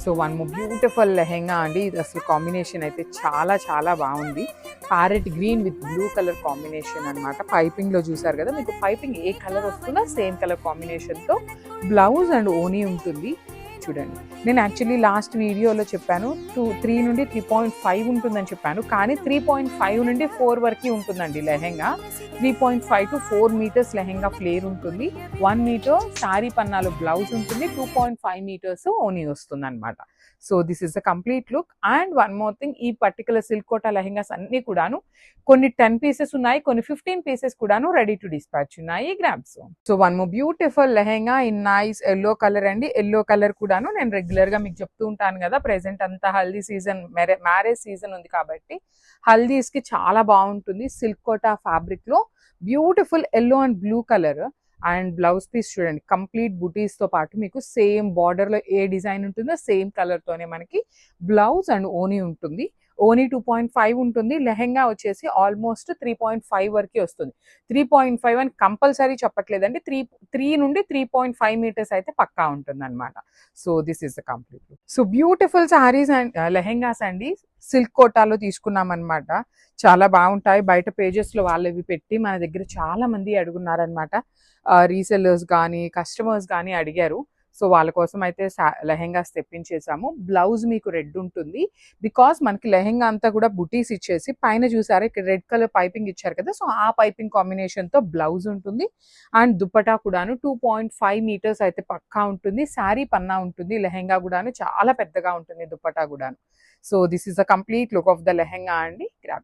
So one more beautiful lehenga అండి. ఇది అసలు కాంబినేషన్ అయితే చాలా చాలా బాగుంది. Parrot green with blue colour combination అనమాట. పైపింగ్లో చూసారు కదా, మీకు పైపింగ్ ఏ కలర్ వస్తుందో సేమ్ కలర్ కాంబినేషన్తో బ్లౌజ్ అండ్ ఓనీ ఉంటుంది. చూడండి, నేను యాక్చువల్లీ లాస్ట్ వీడియోలో చెప్పాను 3 నుండి 3.5 ఉంటుందని చెప్పాను, కానీ 3.5 నుండి 4 వరకు ఉంటుందండి lehenga. 3.5 to 4 metres lehenga flare ఉంటుంది. 1 మీటర్ శారీ పన్నాలో బ్లౌజ్ ఉంటుంది. 2.5 మీటర్స్ ఓనీ వస్తుంది అనమాట. So this is the complete look. And one more thing, ఈ పర్టికులర్ సిల్క్ కోటా లెహెంగాస్ అన్ని కూడాను కొన్ని 10 పీసెస్ ఉన్నాయి, కొన్ని 15 పీసెస్ కూడాను రెడీ టు డిస్పాచ్ ఉన్నాయి. Grabs. So one more beautiful lehenga in nice yellow colour అండి. ఎల్లో కలర్ కూడాను నేను రెగ్యులర్ గా మీకు చెప్తూ ఉంటాను కదా, ప్రెసెంట్ అంతా హల్దీ సీజన్, మ్యారేజ్ సీజన్ ఉంది కాబట్టి హల్దీస్ కి చాలా బాగుంటుంది. సిల్క్ కోటా ఫ్యాబ్రిక్ లో beautiful yellow and blue colour. And blouse piece చూడండి, కంప్లీట్ బుటీస్ తో పాటు మీకు సేమ్ బార్డర్ లో ఏ డిజైన్ ఉంటుందో సేమ్ కలర్ తోనే మనకి బ్లౌజ్ అండ్ ఓనీ ఉంటుంది. ఓనీ 2.5 ఉంటుంది. లెహెంగా వచ్చేసి ఆల్మోస్ట్ 3.5 వరకు వస్తుంది. 3.5 అని కంపల్సరీ చెప్పట్లేదండి, 3 నుండి 3.5 మీటర్స్ అయితే పక్కా ఉంటుంది అనమాట. So this is the complete look. So beautiful saris and lehengas అండి, సిల్క్ కోటాలో తీసుకున్నాం అనమాట. చాలా బాగుంటాయి. బయట పేజెస్ లో వాళ్ళవి పెట్టి మన దగ్గర చాలా మంది అడుగున్నారనమాట. రీసెల్లర్స్ కానీ కస్టమర్స్ కానీ అడిగారు. సో వాళ్ళ కోసం అయితే లెహెంగాస్ తెప్పించేసాము. బ్లౌజ్ మీకు రెడ్ ఉంటుంది, బికాస్ మనకి లెహెంగా అంతా కూడా బుటీస్ ఇచ్చేసి పైన చూసారా ఇక్కడ రెడ్ కలర్ పైపింగ్ ఇచ్చారు కదా, సో ఆ పైపింగ్ కాంబినేషన్ తో బ్లౌజ్ ఉంటుంది. అండ్ దుప్పటా కూడాను 2.5 మీటర్స్ అయితే పక్కా ఉంటుంది. శారీ పన్నా ఉంటుంది. లెహెంగా కూడాను చాలా పెద్దగా ఉంటుంది దుప్పటా కూడాను. So this is the complete look of the lehenga అండి.